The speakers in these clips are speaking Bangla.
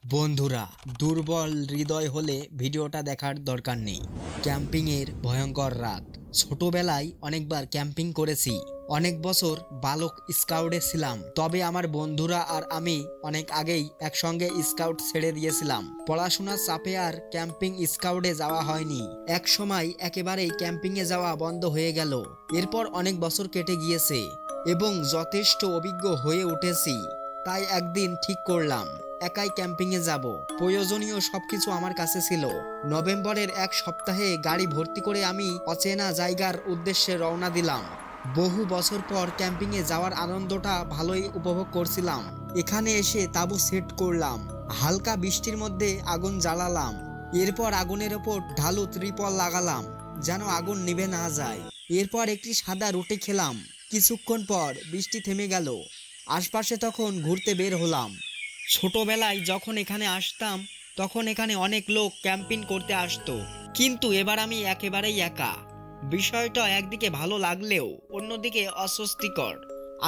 বন্ধুরা, দুর্বল হৃদয় হলে ভিডিওটা দেখার দরকার নেই। ক্যাম্পিংয়ের ভয়ঙ্কর রাত। ছোটবেলায় অনেকবার ক্যাম্পিং করেছি। অনেক বছর বালক স্কাউটে ছিলাম। তবে আমার বন্ধুরা আর আমি অনেক আগেই একসঙ্গে স্কাউট ছেড়ে দিয়েছিলাম। পড়াশোনার চাপে আর ক্যাম্পিং স্কাউটে যাওয়া হয়নি। এক সময় একেবারেই ক্যাম্পিংয়ে যাওয়া বন্ধ হয়ে গেল। এরপর অনেক বছর কেটে গিয়েছে এবং যথেষ্ট অভিজ্ঞ হয়ে উঠেছি। তাই একদিন ঠিক করলাম একাই ক্যাম্পিংয়ে যাব। প্রয়োজনীয় সবকিছু আমার কাছে ছিল। নভেম্বরের এক সপ্তাহে গাড়ি ভর্তি করে আমি অচেনা জায়গার উদ্দেশ্যে রওনা দিলাম। বহু বছর পর ক্যাম্পিংয়ে যাওয়ার আনন্দটা ভালোই উপভোগ করছিলাম। এখানে এসে তাঁবু সেট করলাম, হালকা বৃষ্টির মধ্যে আগুন জ্বালালাম। এরপর আগুনের ওপর ঢালু ত্রিপল লাগালাম যেন আগুন নিভে না যায়। এরপর একটি সাদা রুটি খেলাম। কিছুক্ষণ পর বৃষ্টি থেমে গেল। আশপাশে তখন ঘুরতে বের হলাম। ছোটবেলায় যখন এখানে আসতাম তখন এখানে অনেক লোক ক্যাম্পিং করতে আসতো, কিন্তু এবার আমি একেবারেই একা। বিষয়টা একদিকে ভালো লাগলেও অন্যদিকে অস্বস্তিকর।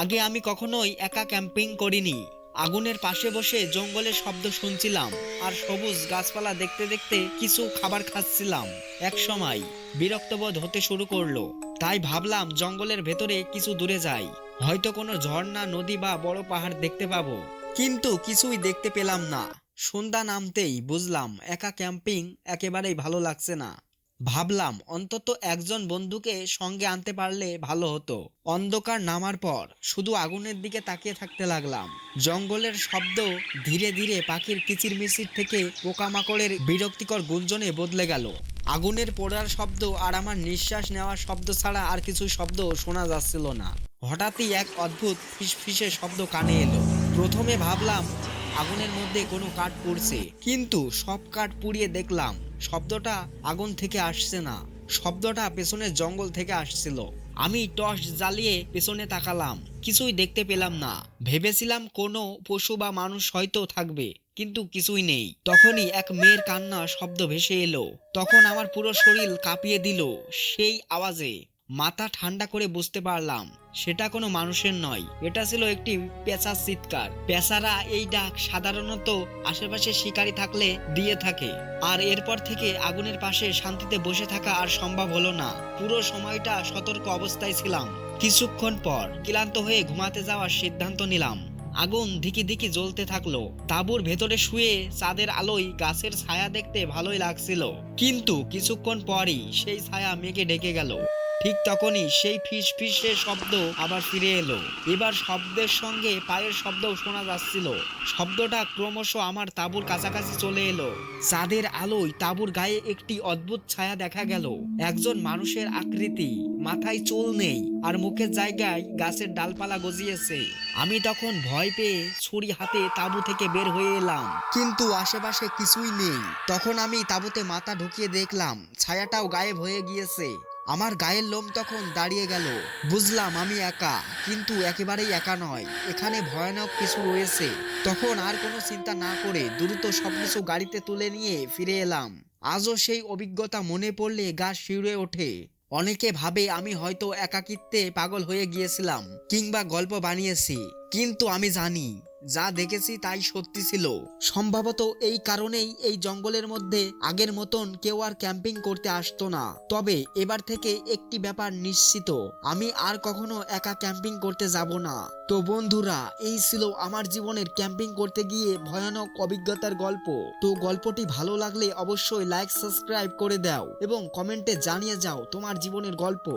আগে আমি কখনোই একা ক্যাম্পিং করিনি। আগুনের পাশে বসে জঙ্গলের শব্দ শুনছিলাম আর সবুজ গাছপালা দেখতে দেখতে কিছু খাবার খাচ্ছিলাম। এক সময় বিরক্তবোধ হতে শুরু করলো। তাই ভাবলাম জঙ্গলের ভেতরে কিছু দূরে যাই, হয়তো কোনো ঝর্ণা, নদী বা বড় পাহাড় দেখতে পাবো। কিন্তু কিছুই দেখতে পেলাম না। সন্ধ্যা নামতেই বুঝলাম একা ক্যাম্পিং একেবারেই ভালো লাগছে না। ভাবলাম অন্তত একজন বন্ধুকে সঙ্গে আনতে পারলে ভালো হতো। অন্ধকার নামার পর শুধু আগুনের দিকে তাকিয়ে থাকতে লাগলাম। জঙ্গলের শব্দ ধীরে ধীরে পাখির কিচিরমিচির থেকে পোকামাকড়ের বিরক্তিকর গুঞ্জনে বদলে গেল। আগুনের পোড়ার শব্দ আর আমার নিঃশ্বাস নেওয়ার শব্দ ছাড়া আর কিছু শব্দ শোনা যাচ্ছিল না। হঠাৎই এক অদ্ভুত ফিসফিসে শব্দ কানে এলো। প্রথমে ভাবলাম আগুনের মধ্যে কোনো কাঠ পুড়ছে, কিন্তু সব কাঠ পুড়িয়ে দেখলাম শব্দটা আগুন থেকে আসছে না, শব্দটা পেছনের জঙ্গল থেকে আসছিল। আমি টর্চ জ্বালিয়ে পেছনে তাকালাম, কিছুই দেখতে পেলাম না। ভেবেছিলাম কোনো পশু বা মানুষ হয়তো থাকবে, কিন্তু কিছুই নেই। তখনই এক মেয়ের কান্না শব্দ ভেসে এলো। তখন আমার পুরো শরীর কাঁপিয়ে দিল সেই আওয়াজে। মাথা ঠান্ডা করে বুঝতে পারলাম সেটা কোনো মানুষের নয়, এটা ছিল একটি পেঁচার চিৎকার। পেঁচারা এই ডাক সাধারণত আশেপাশে শিকারী থাকলে দিয়ে থাকে। আর এরপর থেকে আগুনের পাশে শান্তিতে বসে থাকা আর সম্ভব হলো না। পুরো সময়টা সতর্ক অবস্থায় ছিলাম। কিছুক্ষণ পর ক্লান্ত হয়ে ঘুমাতে যাওয়ার সিদ্ধান্ত নিলাম। আগুন ধিকি ধিকি জ্বলতে থাকলো। তাঁবুর ভেতরে শুয়ে চাঁদের আলোয় গাছের ছায়া দেখতে ভালোই লাগছিল, কিন্তু কিছুক্ষণ পরই সেই ছায়া মেঘে ঢেকে গেল। ঠিক তখনই সেই ফিস ফিসে শব্দ আবার ফিরে এলো। এবার শব্দের সঙ্গে পায়ের শব্দও শোনা যাচ্ছিল। শব্দটা ক্রমশ আমার তাঁবুর কাছাকাছি চলে এলো। চাঁদের আলোয় তাঁবুর গায়ে একটি অদ্ভুত ছায়া দেখা গেল। একজন মানুষের আকৃতি, মাথায় চুল নেই আর মুখের জায়গায় গাছের ডালপালা গজিয়েছে। আমি তখন ভয় পেয়ে ছুরি হাতে তাঁবু থেকে বের হয়ে এলাম, কিন্তু আশেপাশে কিছুই নেই। তখন আমি তাঁবুতে মাথা ঢুকিয়ে দেখলাম ছায়াটাও গায়েব হয়ে গিয়েছে। আমার গায়ের লোম তখন দাঁড়িয়ে গেল। বুঝলাম আমি একা, কিন্তু একেবারেই একা নয়, এখানে ভয়ানক কিছু রয়েছে। তখন আর কোনো চিন্তা না করে দ্রুত সবকিছু গাড়িতে তুলে নিয়ে ফিরে এলাম। আজও সেই অভিজ্ঞতা মনে পড়লে গা শিউরে ওঠে। অনেকে ভাবে আমি হয়তো একাকিত্বে পাগল হয়ে গিয়েছিলাম কিংবা গল্প বানিয়েছি, কিন্তু আমি জানি যা দেখেছি তাই সত্যি ছিল। সম্ভবত এই কারণেই এই জঙ্গলের মধ্যে আগের মতন কেউ আর ক্যাম্পিং করতে আসতো না। তবে এবার থেকে একটি ব্যাপার নিশ্চিত, আমি আর কখনো একা ক্যাম্পিং করতে যাব না। তো বন্ধুরা, এই ছিল আমার জীবনের ক্যাম্পিং করতে গিয়ে ভয়ানক অভিজ্ঞতার গল্প। তো গল্পটি ভালো লাগলে অবশ্যই লাইক, সাবস্ক্রাইব করে দাও এবং কমেন্টে জানিয়ে যাও তোমার জীবনের গল্প।